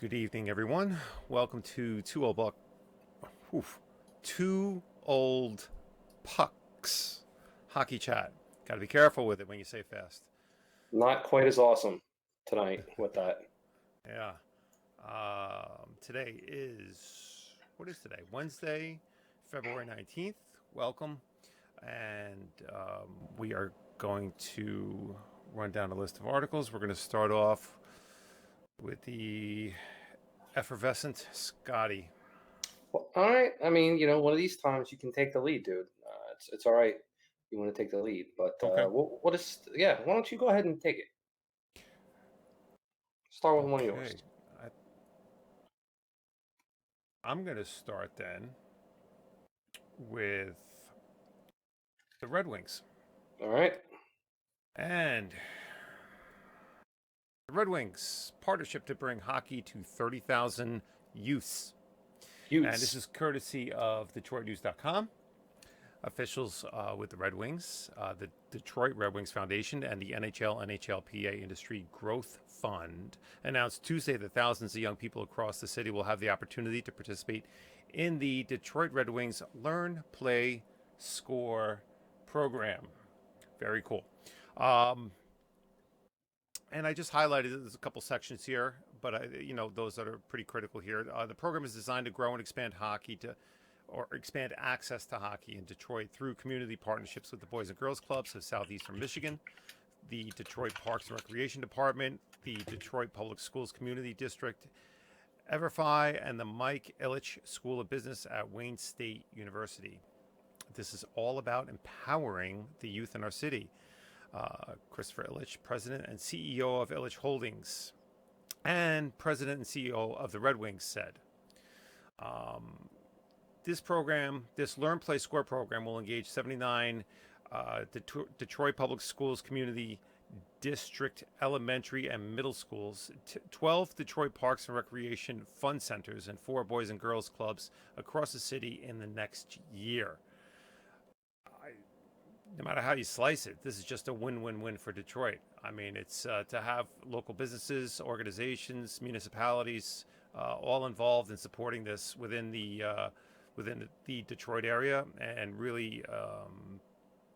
Good evening, everyone. Welcome to Two Old Pucks Hockey Chat. Got to be careful with it when you say fast. Not quite as awesome tonight with that. Yeah. Today is, what is today? Wednesday, February 19th. Welcome. And we are going to run down a list of articles. We're going to start off with the effervescent Scotty. Well, all right. I mean, one of these times you can take the lead, dude. It's all right. You want to take the lead, but Okay. what is? Yeah, why don't you go ahead and take it? Start with one of yours. Okay. I, I'm going to start then with the Red Wings. All right. And the Red Wings partnership to bring hockey to 30,000 youths. And this Utes. is courtesy of DetroitNews.com. Officials with the Red Wings, the Detroit Red Wings Foundation, and the NHLPA Industry Growth Fund announced Tuesday that thousands of young people across the city will have the opportunity to participate in the Detroit Red Wings Learn, Play, Score program. Very cool. Um, and I just highlighted there's a couple sections here, but those that are pretty critical here. The program is designed to grow and expand hockey to or expand access to hockey in Detroit through community partnerships with the Boys and Girls Clubs of Southeastern Michigan, the Detroit Parks and Recreation Department, the Detroit Public Schools Community District, Everfi, and the Mike Ilitch School of Business at Wayne State University. This is all about empowering the youth in our city. Christopher Ilitch, President and CEO of Ilitch Holdings, and President and CEO of the Red Wings, said. This Learn, Play, Score program will engage 79 Detroit Public Schools Community District elementary and middle schools, 12 Detroit Parks and Recreation Fund Centers, and 4 Boys and Girls Clubs across the city in the next year. No matter how you slice it, this is just a win-win-win for Detroit. I mean, it's to have local businesses, organizations, municipalities all involved in supporting this within the Detroit area, and really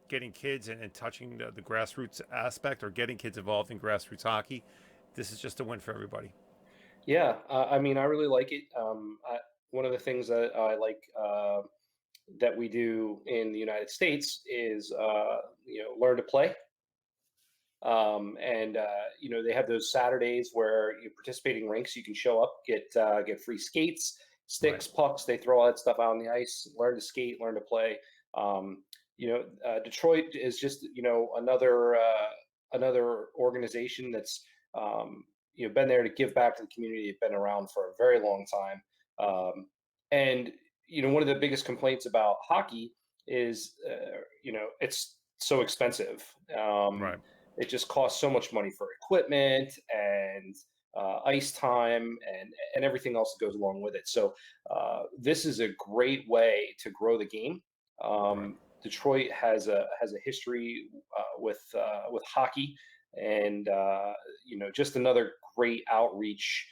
getting kids and touching the grassroots aspect, or getting kids involved in grassroots hockey. This is just a win for everybody. Yeah, I mean, I really like it. One of the things that I like that we do in the United States is, learn to play. And they have those Saturdays where you participating rinks. You can show up, get free skates, Right. sticks, pucks. They throw all that stuff out on the ice. Learn to skate, learn to play. Detroit is just another organization that's been there to give back to the community. They've been around for a very long time. And one of the biggest complaints about hockey is it's so expensive. Right. It just costs so much money for equipment and ice time and everything else that goes along with it. So this is a great way to grow the game. Right. Detroit has a history with hockey, and just another great outreach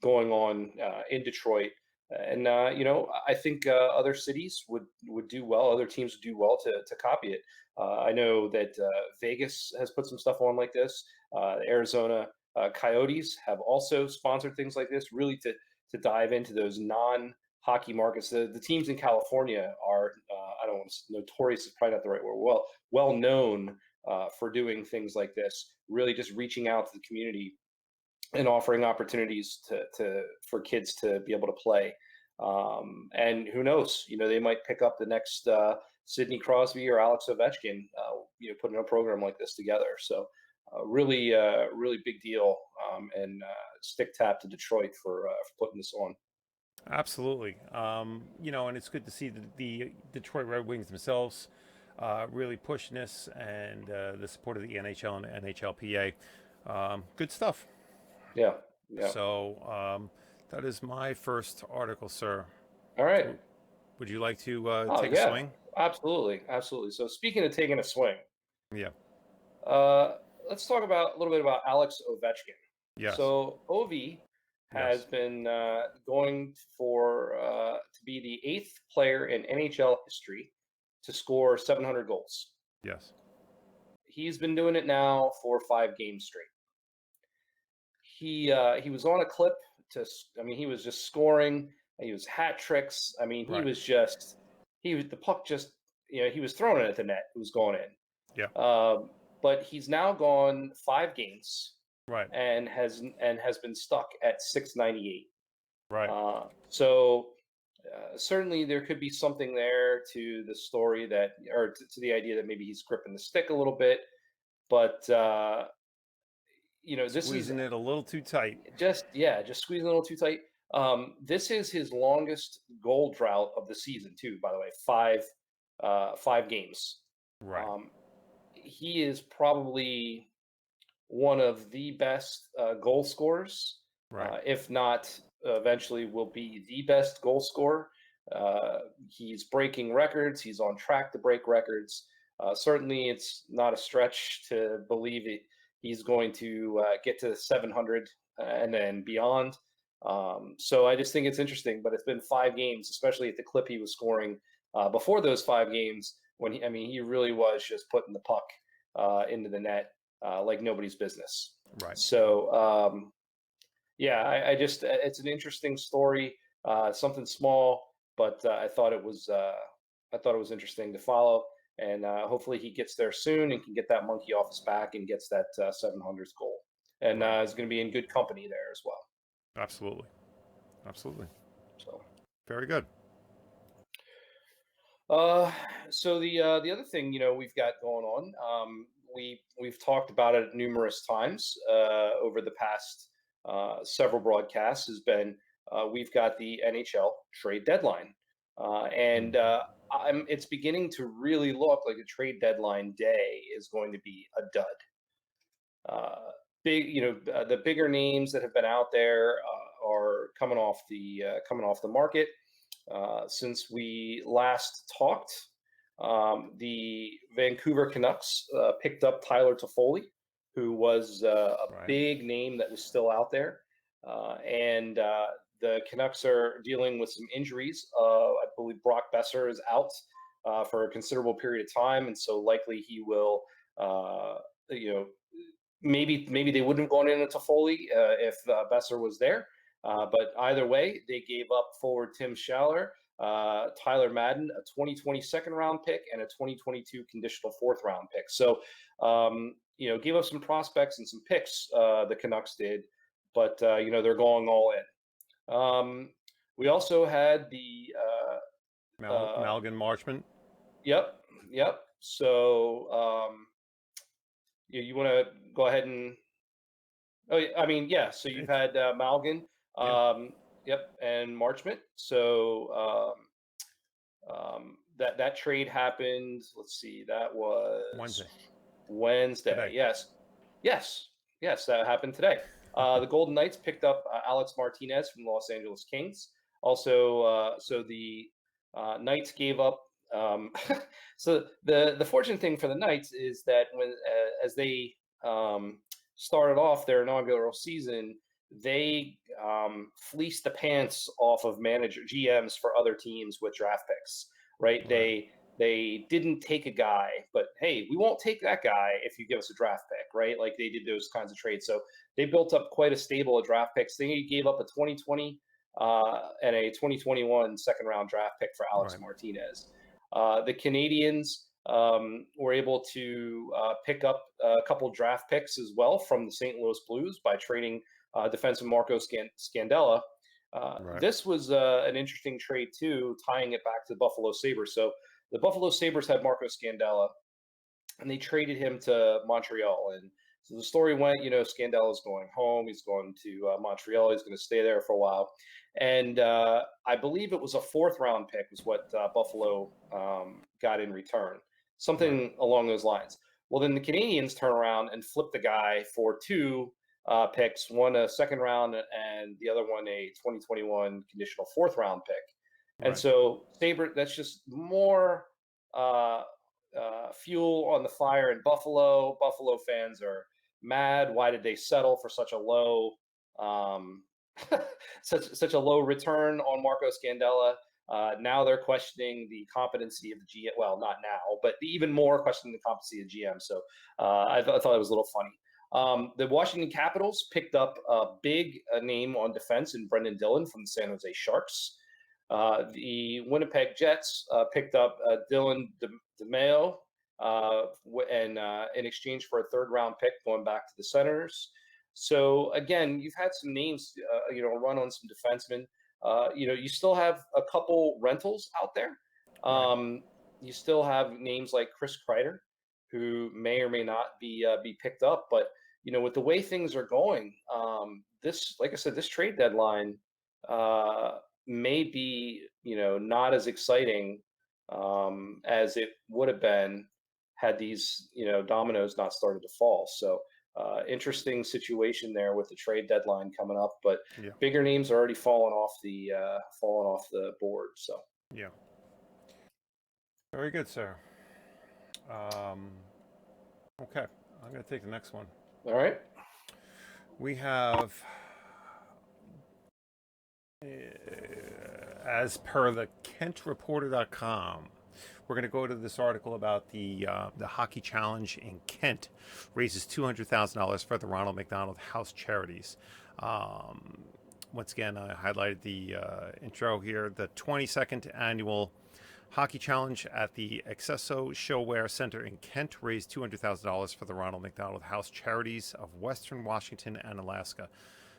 going on in Detroit. And I think other cities would do well. Other teams would do well to copy it. I know that Vegas has put some stuff on like this. Arizona Coyotes have also sponsored things like this, really to dive into those non-hockey markets. The teams in California are, I don't want to, notorious is probably not the right word. Well known for doing things like this. Really, just reaching out to the community and offering opportunities for kids to be able to play. And who knows? They might pick up the next Sidney Crosby or Alex Ovechkin. Putting a program like this together. So really big deal. And stick tap to Detroit for putting this on. Absolutely. And it's good to see the Detroit Red Wings themselves really pushing this, and the support of the NHL and NHLPA. Good stuff. Yeah, yeah. So that is my first article, sir. All right. W- Would you like to Oh take a yeah, swing? absolutely, absolutely. So speaking of taking a swing, Yeah. uh, let's talk about a little bit about Alex Ovechkin. Yes. So Ovi has Yes. been going for to be the eighth player in NHL history to score 700 goals. Yes. He's been doing it now for 5 games straight. He was on a clip I mean, he was just scoring. He was hat tricks. I mean, Right. he was the puck just he was throwing it at the net. It was going Yeah. in. But he's now gone 5 games Right. and has been stuck at 698. Right. So certainly there could be something there to the story that, or to the idea that maybe he's gripping the stick a little bit. But this is Squeezing it a little too tight. just squeezing a little too tight. This is his longest goal drought of the season, too. By the way, 5 games. Right. He is probably one of the best goal scorers, Right. if not eventually will be the best goal scorer. He's breaking records. He's on track to break records. Certainly, it's not a stretch to believe he's going to get to 700 and then beyond. So I just think it's interesting. But it's been 5 games, especially at the clip he was scoring before those 5 games. I mean, he really was just putting the puck into the net like nobody's business. Right. So yeah, I just it's an interesting story, something small, but I thought it was interesting to follow, and hopefully he gets there soon and can get that monkey off his back and gets that 700th goal, and Right. is going to be in good company there as well. Absolutely. Absolutely. So. Very good. So the other thing we've got going on, we've talked about it numerous times over the past several broadcasts, has been we've got the NHL trade deadline, and it's beginning to really look like a trade deadline day is going to be a dud. Big, the bigger names that have been out there are coming off the market. Since we last talked, the Vancouver Canucks picked up Tyler Toffoli, who was a Right. big name that was still out there. And the Canucks are dealing with some injuries. I believe Brock Besser is out for a considerable period of time, and so likely he will, maybe they wouldn't have gone into Toffoli if Besser was there. But either way, they gave up forward Tim Schaller, Tyler Madden, a 2020 second round pick, and a 2022 conditional fourth round pick. So, gave up some prospects and some picks, the Canucks did, but, they're going all in. We also had the Malgin Marchment. Yep. So, you want to go ahead and Oh, I mean, yeah. So you've had Malgin, Yeah. yep, and Marchment. So that trade happened. Let's see, that was Wednesday. Today. Yes, that happened today. The Golden Knights picked up Alex Martinez from the Los Angeles Kings. Also, so the Knights gave up. So the fortunate thing for the Knights is that as they started off their inaugural season, they fleeced the pants off of GMs for other teams with draft picks. Right? They didn't take a guy, but hey, we won't take that guy if you give us a draft pick, right? Like they did those kinds of trades. So they built up quite a stable of draft picks. They gave up a 2020 and a 2021 second round draft pick for Alex Martinez. The Canadians were able to pick up a couple draft picks as well from the St. Louis Blues by trading defenseman Marco Scandella. This was an interesting trade too, tying it back to the Buffalo Sabres. So the Buffalo Sabres had Marco Scandella, and they traded him to Montreal. And so the story went, Scandella's going home. He's going to Montreal. He's going to stay there for a while. And I believe it was a fourth round pick was what Buffalo got in return, something along those lines. Well, then the Canadians turn around and flip the guy for two picks, one a second round and the other one a 2021 conditional fourth round pick. And so that's just more fuel on the fire in Buffalo. Buffalo fans are mad. Why did they settle for such a low such a low return on Marco Scandella. Now they're questioning the competency of the GM. Well, not now, but even more questioning the competency of GM. So I thought it was a little funny. The Washington Capitals picked up a big name on defense in Brendan Dillon from the San Jose Sharks. The Winnipeg Jets picked up Dylan DeMeo and in exchange for a third round pick going back to the Senators. So again, you've had some names, run on some defensemen. You still have a couple rentals out there. Right. You still have names like Chris Kreider, who may or may not be picked up. But with the way things are going, this, like I said, this trade deadline may be, not as exciting as it would have been had these, dominoes not started to fall. So interesting situation there with the trade deadline coming up, but Yeah. bigger names are already falling off the board. So Yeah. Very good, sir. Um, okay, I'm going to take the next one. all right, We have, as per the KentReporter.com, we're going to go to this article about the hockey challenge in Kent raises $200,000 for the Ronald McDonald House charities. Once again, I highlighted the intro here. The 22nd annual Hockey Challenge at the Excesso Showwear Center in Kent raised $200,000 for the Ronald McDonald House charities of Western Washington and Alaska.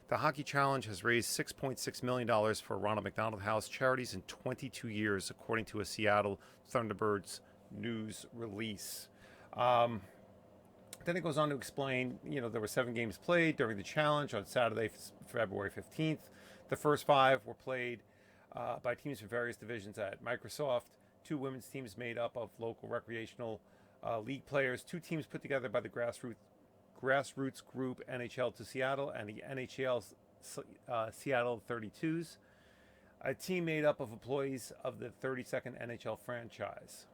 The Hockey Challenge has raised $6.6 million for Ronald McDonald House charities in 22 years, according to a Seattle Thunderbirds news release. Then it goes on to explain, there were 7 games played during the challenge on Saturday, February 15th. The first 5 were played by teams from various divisions at Microsoft. 2 women's teams made up of local recreational league players. 2 teams put together by the grassroots group NHL to Seattle and the NHL Seattle 32s. A team made up of employees of the 32nd NHL franchise.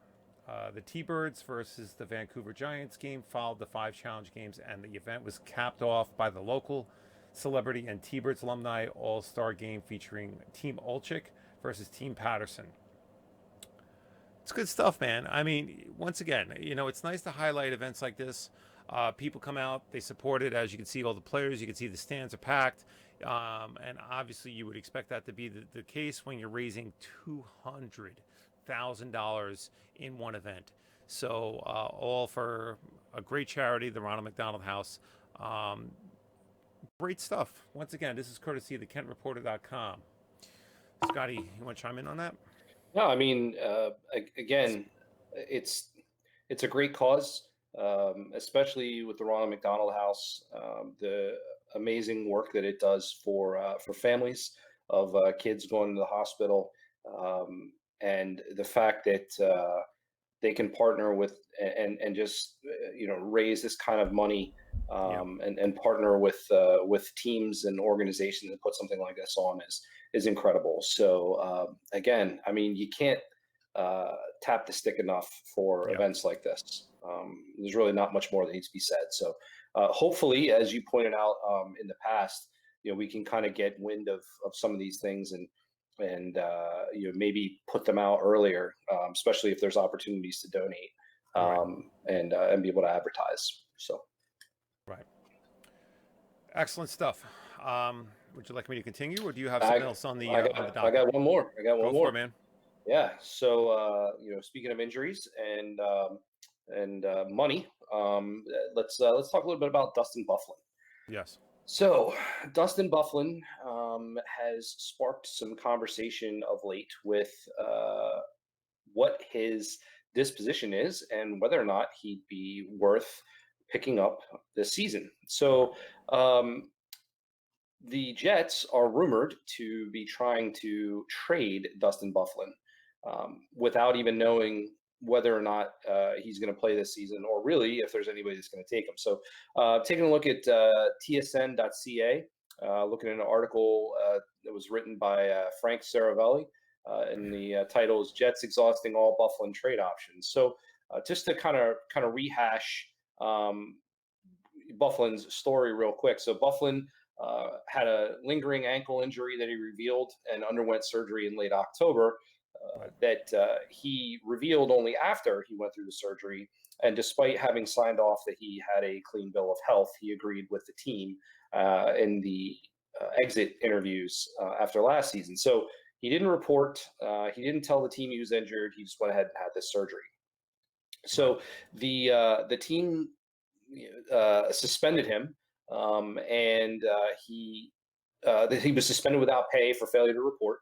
The T-Birds versus the Vancouver Giants game followed the 5 challenge games, and the event was capped off by the local celebrity and T-Birds alumni all-star game featuring Team Olchik versus Team Patterson. It's good stuff, man. I mean, once again, it's nice to highlight events like this. People come out, they support it. As you can see, all the players, you can see the stands are packed. And obviously, you would expect that to be the case when you're raising $200,000 in one event. So, all for a great charity, the Ronald McDonald House. Great stuff. Once again, this is courtesy of the KentReporter.com. Scotty, you want to chime in on that? no, I mean, again, it's a great cause, especially with the Ronald McDonald House. The amazing work that it does for families of kids going to the hospital, and the fact that they can partner with and just raise this kind of money, Yeah. and partner with teams and organizations that put something like this on is incredible. So again, I mean, you can't tap the stick enough for Yeah. events like this. There's really not much more that needs to be said. So hopefully, as you pointed out in the past, we can kind of get wind of some of these things and maybe put them out earlier, especially if there's opportunities to donate, Right. and be able to advertise. So Right. Excellent stuff. Would you like me to continue, or do you have I something else on the I docket? got one more. I got one Go for more. it, man. Yeah. So speaking of injuries and money, let's talk a little bit about Dustin Bufflin. Yes. So, Dustin Bufflin has sparked some conversation of late with what his disposition is and whether or not he'd be worth picking up this season. So, the Jets are rumored to be trying to trade Dustin Bufflin without even knowing whether or not he's going to play this season, or really if there's anybody that's going to take him. So, taking a look at tsn.ca, looking at an article that was written by Frank Saravelli, and the title is "Jets Exhausting All Bufflin Trade Options." So, just to kind of rehash Bufflin's story real quick. So, Bufflin had a lingering ankle injury that he revealed and underwent surgery in late October. Right. That he revealed only after he went through the surgery. And despite having signed off that he had a clean bill of health, he agreed with the team in the exit interviews after last season. So he didn't report. He didn't tell the team he was injured. He just went ahead and had this surgery. Right. So the team suspended him, and he was suspended without pay for failure to report.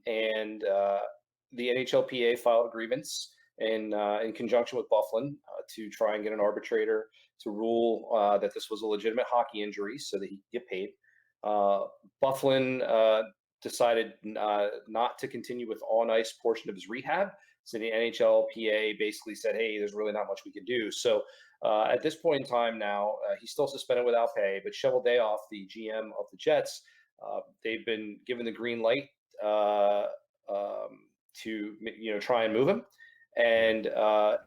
And the NHLPA filed a grievance in conjunction with Bufflin to try and get an arbitrator to rule that this was a legitimate hockey injury so that he could get paid. Uh, Bufflin decided not to continue with on ice portion of his rehab. So the NHLPA basically said, "Hey, there's really not much we can do." So at this point in time now, he's still suspended without pay. But Cheveldayoff, the GM of the Jets, they've been given the green light uh, to try and move him. Yeah. And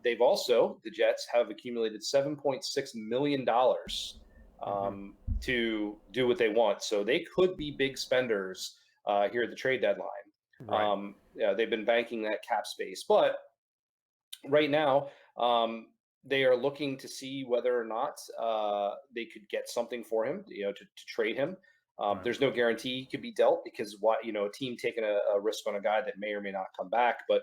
they've also, the Jets have accumulated $7.6 million Mm-hmm. to do what they want. So they could be big spenders here at the trade deadline. Right. Yeah, they've been banking that cap space, but right now they are looking to see whether or not they could get something for him, to trade him. Right. There's no guarantee he could be dealt because a team taking a risk on a guy that may or may not come back. But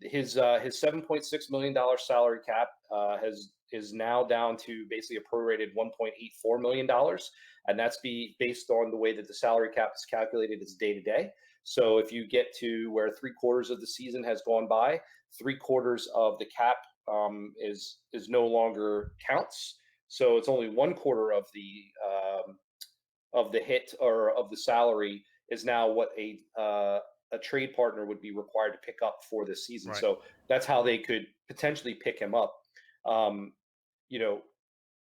his $7.6 million salary cap is now down to basically a prorated $1.84 million, and that's based on the way that the salary cap is calculated as day to day. So if you get to where 3/4 of the season has gone by, 3/4 of the cap is no longer counts. So it's only 1/4 of the hit or of the salary is now what a trade partner would be required to pick up for this season. Right. So that's how they could potentially pick him up. Um, you know,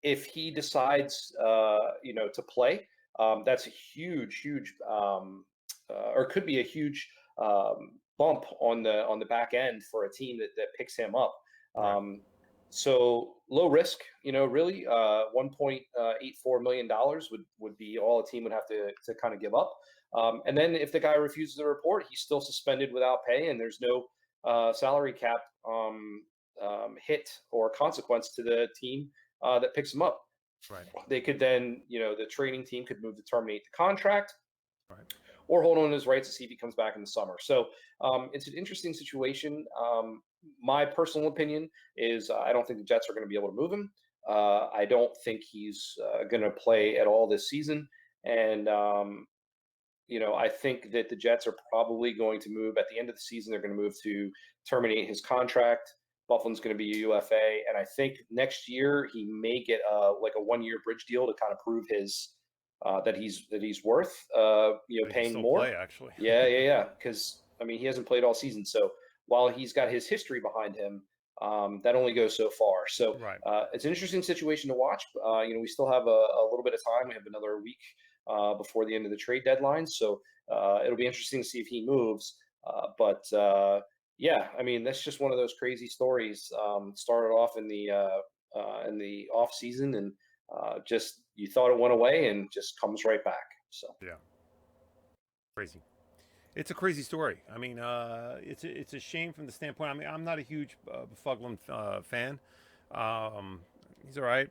if he decides, to play, that's a huge, or could be a huge bump on the back end for a team that picks him up. Right. Um, so low risk, really, $1.84 million would be all a team would have to kind of give up. And then if the guy refuses to report, he's still suspended without pay, and there's no salary cap hit or consequence to the team that picks him up. Right. They could then, the training team could move to terminate the contract Right. or hold on to his rights to see if he comes back in the summer. So it's an interesting situation. My personal opinion is I don't think the Jets are going to be able to move him. I don't think he's going to play at all this season. And, I think that the Jets are probably going to move at the end of the season. They're going to move to terminate his contract. Bufflin's going to be a UFA, and I think next year he may get like a 1-year bridge deal to kind of prove his that he's worth But he can paying still more. play, actually. Yeah. Because I mean he hasn't played all season, so while he's got his history behind him, that only goes so far. So Right. it's an interesting situation to watch. We still have a little bit of time. We have another week before the end of the trade deadline, so it'll be interesting to see if he moves. But yeah, I mean that's just one of those crazy stories. Started off in the off season, and just you thought it went away, and just comes right back. So Yeah. Crazy. It's a crazy story. I mean, it's a shame from the standpoint. I mean, I'm not a huge Bufflin fan. Um, he's all right.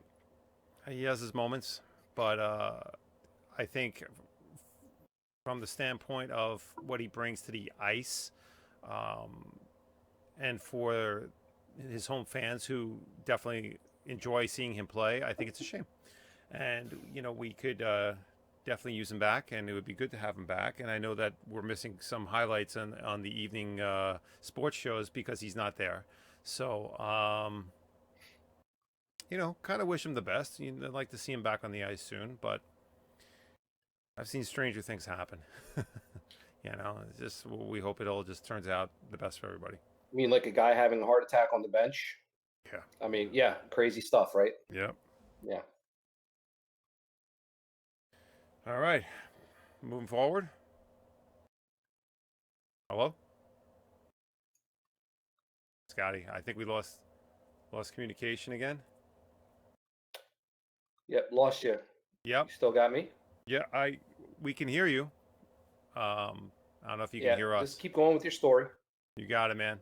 He has his moments, but I think from the standpoint of what he brings to the ice, um, and for his home fans who definitely enjoy seeing him play, I think it's a shame. And we could definitely use him back, and it would be good to have him back. And I know that we're missing some highlights on the evening sports shows because he's not there. So kind of wish him the best. I'd like to see him back on the ice soon, but I've seen stranger things happen. It's just we hope it all just turns out the best for everybody. I mean, like a guy having a heart attack on the bench. Yeah. I mean, yeah, crazy stuff, right? Yep. Yeah. All right. Moving forward. Hello, Scotty. I think we lost communication again. Yep. Lost you. Yep. You still got me? Yeah. We can hear you. I don't know if you can Yeah, hear just us. keep going with your story. You got it, man.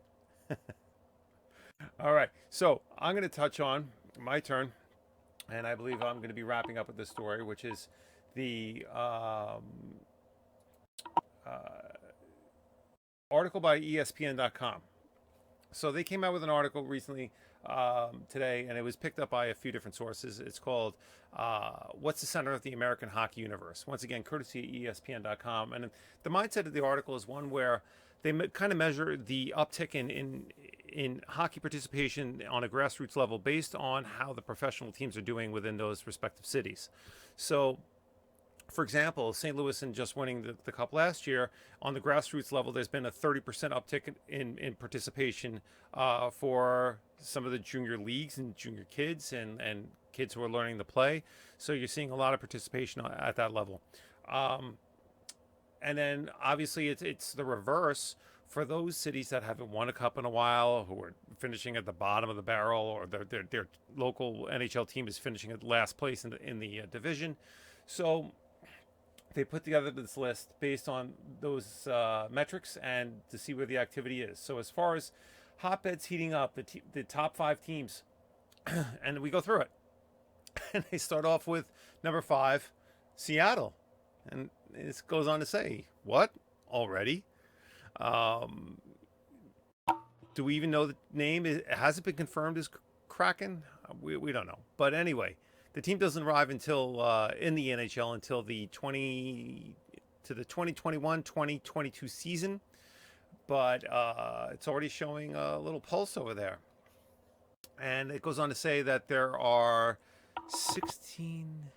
All right. So I'm going to touch on my turn, and I believe I'm going to be wrapping up with this story, which is the uh, article by ESPN.com. So they came out with an article recently today, and it was picked up by a few different sources. It's called "What's the Center of the American Hockey Universe?" Once again, courtesy of ESPN.com. And the mindset of the article is one where they kind of measure the uptick in hockey participation on a grassroots level based on how the professional teams are doing within those respective cities. So for example, St. Louis and just winning the cup last year on the grassroots level, there's been a 30% uptick in participation for some of the junior leagues and junior kids and kids who are learning to play. So you're seeing a lot of participation at that level. Um, and then obviously it's the reverse for those cities that haven't won a cup in a while, who are finishing at the bottom of the barrel, or their local NHL team is finishing at last place in the division. So they put together this list based on those metrics and to see where the activity is. So as far as hotbeds heating up, the top five teams, and we go through it, and they start off with number 5, Seattle, and this goes on to say, what already? Um, do we even know the name? Has it been confirmed as Kraken? We don't know, but anyway, the team doesn't arrive until in the NHL until the 2021-2022 season, but it's already showing a little pulse over there. And it goes on to say that there are 16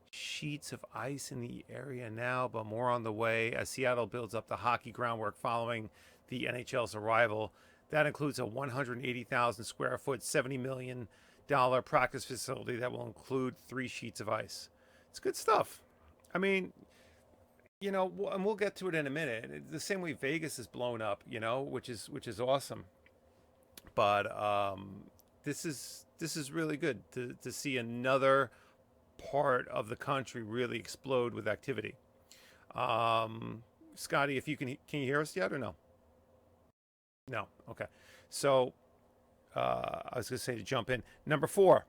sheets of ice in the area now, but more on the way as Seattle builds up the hockey groundwork following the NHL's arrival. That includes a 180,000 square foot, $70 million practice facility that will include 3 sheets of ice. It's good stuff. I mean, and we'll get to it in a minute. The same way Vegas is blown up, which is awesome. But this is really good to see another part of the country really explode with activity. Scotty, if can you hear us yet or no? No. Okay. So I was going to say to jump in. Number 4,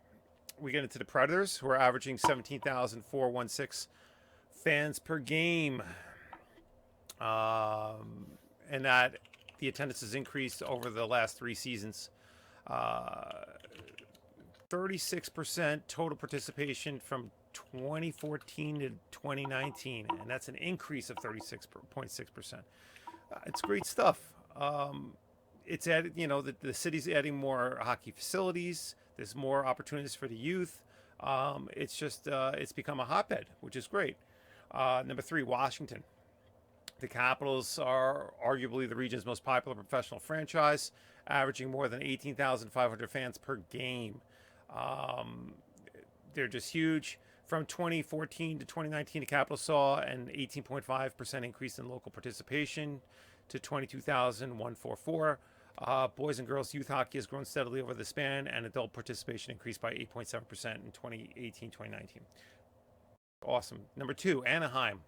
we get into the Predators, who are averaging 17,416 fans per game. And that the attendance has increased over the last 3 seasons. 36% total participation from 2014 to 2019, and that's an increase of 36.6%. It's great stuff. It's added, the city's adding more hockey facilities. There's more opportunities for the youth. It's become a hotbed, which is great. Number 3, Washington. The Capitals are arguably the region's most popular professional franchise, averaging more than 18,500 fans per game. They're just huge. From 2014 to 2019, the Capitals saw an 18.5% increase in local participation to 22,144. Boys and girls youth hockey has grown steadily over the span, and adult participation increased by 8.7% in 2018-2019. Awesome. Number 2, Anaheim.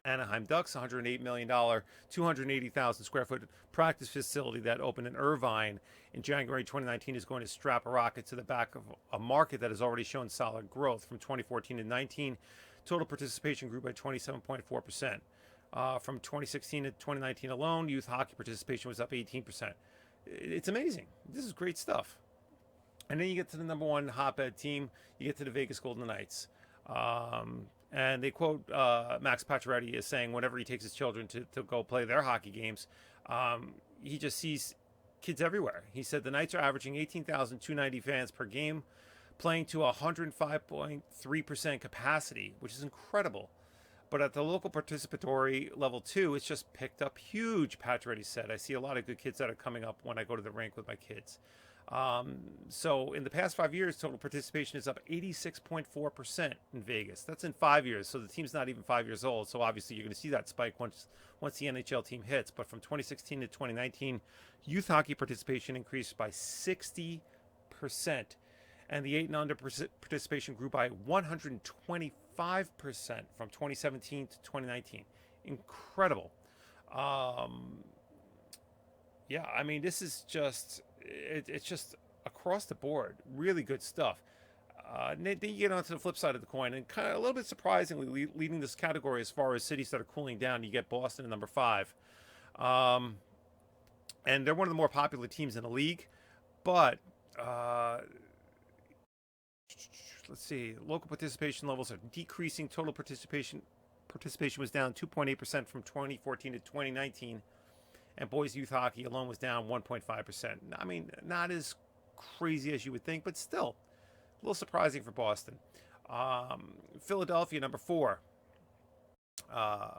Anaheim Ducks, $108 million, 280,000 square foot practice facility that opened in Irvine in January 2019 is going to strap a rocket to the back of a market that has already shown solid growth. From 2014 to 19, total participation grew by 27.4%. From 2016 to 2019 alone, youth hockey participation was up 18%. It's amazing. This is great stuff. And then you get to the number 1 hotbed team. You get to the Vegas Golden Knights. And they quote Max Pacioretty as saying whenever he takes his children to go play their hockey games, he just sees kids everywhere. He said the Knights are averaging 18,290 fans per game, playing to 105.3% capacity, which is incredible. But at the local participatory level 2, it's just picked up huge, Pacioretty said. I see a lot of good kids that are coming up when I go to the rink with my kids. So in the past 5 years, total participation is up 86.4% in Vegas. That's in 5 years. So the team's not even 5 years old. So obviously you're going to see that spike once the NHL team hits. But from 2016 to 2019, youth hockey participation increased by 60%. and the 8 and under participation grew by 125% from 2017 to 2019. Incredible. Um, yeah, I mean, this is just it's just across the board, really good stuff. Then you get onto the flip side of the coin, and kind of a little bit surprisingly, leading this category as far as cities that are cooling down, you get Boston at number 5, um, and they're one of the more popular teams in the league. But uh, let's see, local participation levels are decreasing. Total participation was down 2.8% from 2014 to 2019, and boys youth hockey alone was down 1.5%. I mean, not as crazy as you would think, but still a little surprising for Boston. Philadelphia, number 4. Uh,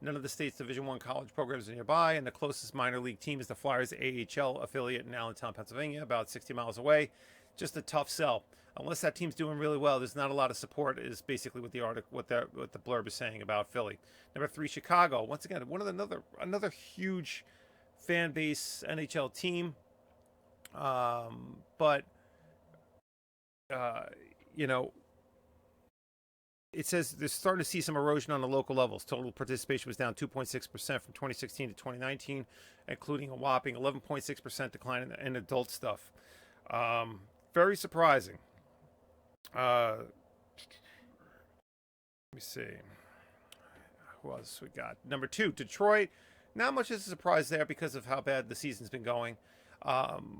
None of the state's Division One college programs are nearby, and the closest minor league team is the Flyers AHL affiliate in Allentown, Pennsylvania, about 60 miles away. Just a tough sell. Unless that team's doing really well, there's not a lot of support. Is basically what the article, what the blurb is saying about Philly. Number 3, Chicago. Once again, one of another huge fan base NHL team. But uh, you know, it says they're starting to see some erosion on the local levels. Total participation was down 2.6% from 2016 to 2019, including a whopping 11.6% decline in adult stuff. Very surprising. Let me see. Who else we got? Number 2, Detroit. Not much is a surprise there because of how bad the season's been going.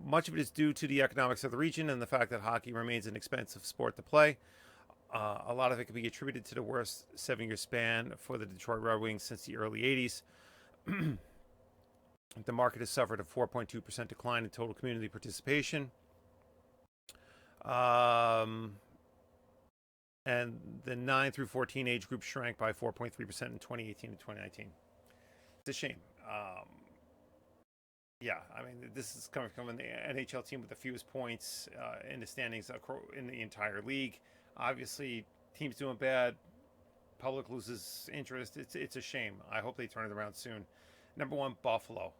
Much of it is due to the economics of the region and the fact that hockey remains an expensive sport to play. A lot of it can be attributed to the worst 7-year span for the Detroit Red Wings since the early 80s. The market has suffered a 4.2% decline in total community participation. And the 9 through 14 age group shrank by 4.3% in 2018 to 2019. It's a shame. Yeah, I mean, this is coming from the NHL team with the fewest points in the standings in the entire league. Obviously, teams doing bad, public loses interest. It's a shame. I hope they turn it around soon. Number 1, Buffalo.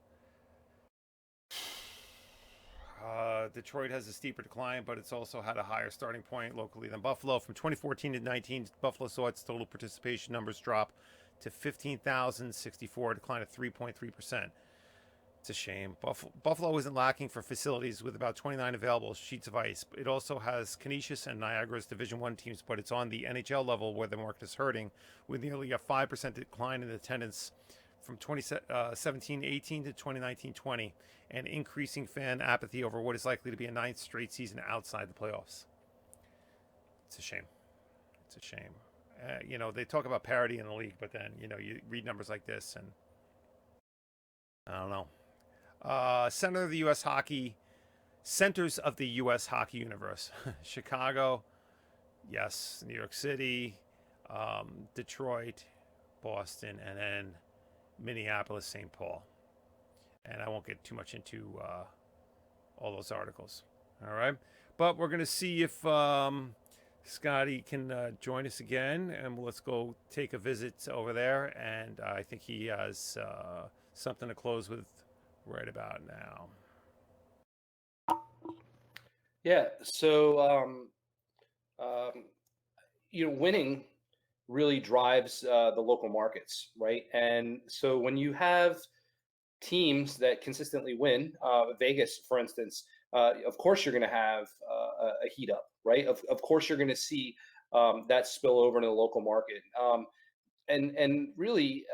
Detroit has a steeper decline, but it's also had a higher starting point locally than Buffalo. From 2014 to 19, Buffalo saw its total participation numbers drop to 15,064, a decline of 3.3%. It's a shame. Buffalo isn't lacking for facilities with about 29 available sheets of ice. It also has Canisius and Niagara's Division One teams, but it's on the NHL level where the market is hurting, with nearly a 5% decline in attendance from 2017-18 to 2019-20, and increasing fan apathy over what is likely to be a 9th straight season outside the playoffs. It's a shame. It's a shame. They talk about parity in the league, but then, you read numbers like this, and I don't know. Centers of the U.S. hockey universe. Chicago, yes. New York City, Detroit, Boston, and then Minneapolis, St. Paul. And I won't get too much into all those articles. All right. But we're going to see if Scotty can join us again. And let's go take a visit over there. And I think he has something to close with right about now. Yeah. So, winning really drives the local markets, right? And so when you have teams that consistently win, Vegas, for instance, of course you're going to have a heat up, right? Of course you're going to see that spill over into the local market, and really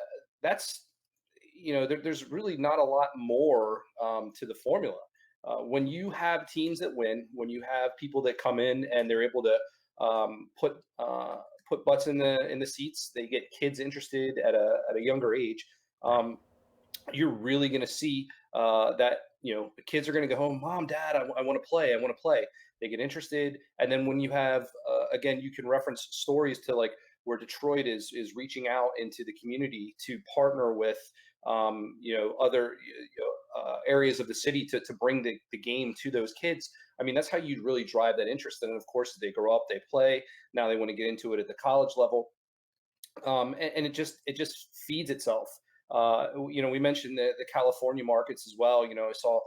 that's there's really not a lot more to the formula. When you have teams that win, when you have people that come in and they're able to put butts in the seats, they get kids interested at a younger age. You're really going to see that the kids are going to go home, mom, dad, I want to play, I want to play. They get interested, and then when you have again, you can reference stories to like where Detroit is reaching out into the community to partner with other areas of the city to bring the game to those kids. I mean, that's how you'd really drive that interest. And of course, they grow up, they play. Now they want to get into it at the college level, and it just feeds itself. We mentioned the California markets as well. I saw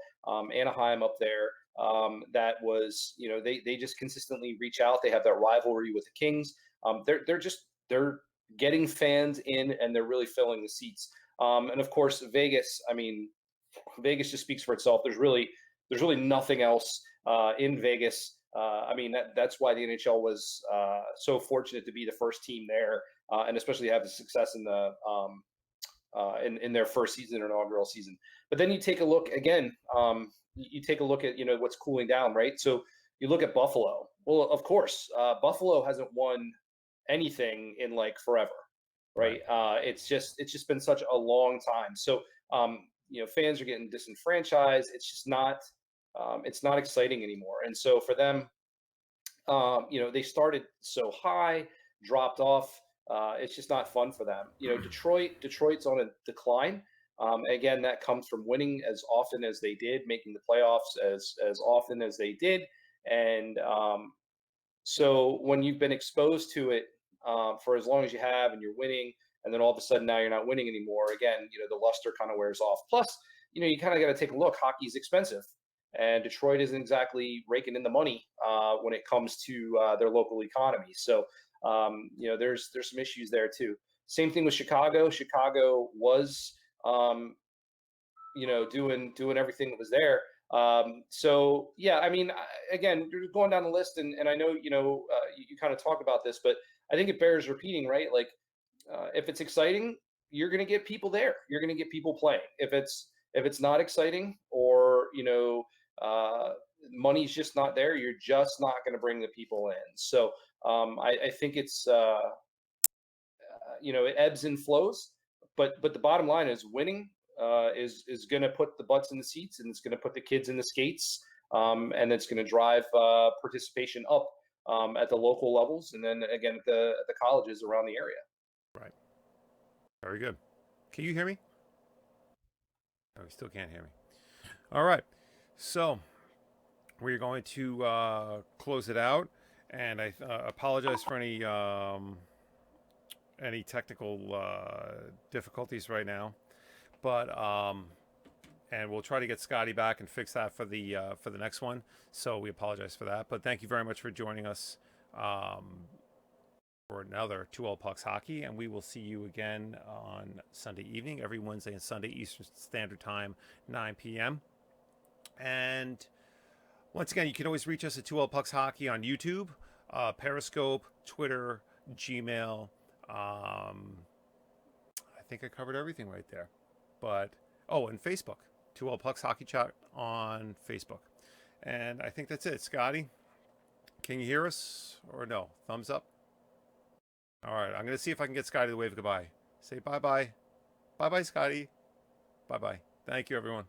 Anaheim up there. that was, they just consistently reach out. They have that rivalry with the Kings. They're getting fans in, and they're really filling the seats. And of course, Vegas. I mean, Vegas just speaks for itself. There's really nothing else in Vegas. I mean, that's why the NHL was so fortunate to be the first team there, and especially have the success in their first season, or inaugural season. But then you take a look again. You take a look at what's cooling down, right? So you look at Buffalo. Well, of course, Buffalo hasn't won anything in like forever, Right. right? It's just been such a long time. So fans are getting disenfranchised. It's not exciting anymore. And so for them, they started so high, dropped off. It's just not fun for them. Detroit's on a decline. Again, that comes from winning as often as they did, making the playoffs as often as they did, and so when you've been exposed to it for as long as you have, and you're winning, and then all of a sudden now you're not winning anymore, again, the luster kind of wears off. Plus, you kind of got to take a look. Hockey's expensive, and Detroit isn't exactly raking in the money when it comes to their local economy. So, there's some issues there too. Same thing with Chicago. Chicago was, doing everything that was there. So yeah, I mean, again, you're going down the list, and I know you kind of talk about this, but I think it bears repeating, right? Like, if it's exciting, you're going to get people there. You're going to get people playing. If it's not exciting, or money's just not there, you're just not going to bring the people in. So I think it ebbs and flows, but the bottom line is winning is going to put the butts in the seats, and it's going to put the kids in the skates, and it's going to drive participation up at the local levels, and then again at the colleges around the area. Right. Very good. Can you hear me? No, you still can't hear me. All right. So we're going to close it out, and I apologize for any technical difficulties right now, but and we'll try to get Scotty back and fix that for the next one. So we apologize for that, but thank you very much for joining us for another 2L Pucks Hockey, and we will see you again on Sunday evening, every Wednesday and Sunday Eastern Standard Time, 9 p.m. And once again, you can always reach us at 2L Pucks Hockey on YouTube, Periscope, Twitter, Gmail. I think I covered everything right there. But, and Facebook. 2L Pucks Hockey Chat on Facebook. And I think that's it. Scotty, can you hear us or no? Thumbs up? All right, I'm going to see if I can get Scotty to wave goodbye. Say bye-bye. Bye-bye, Scotty. Bye-bye. Thank you, everyone.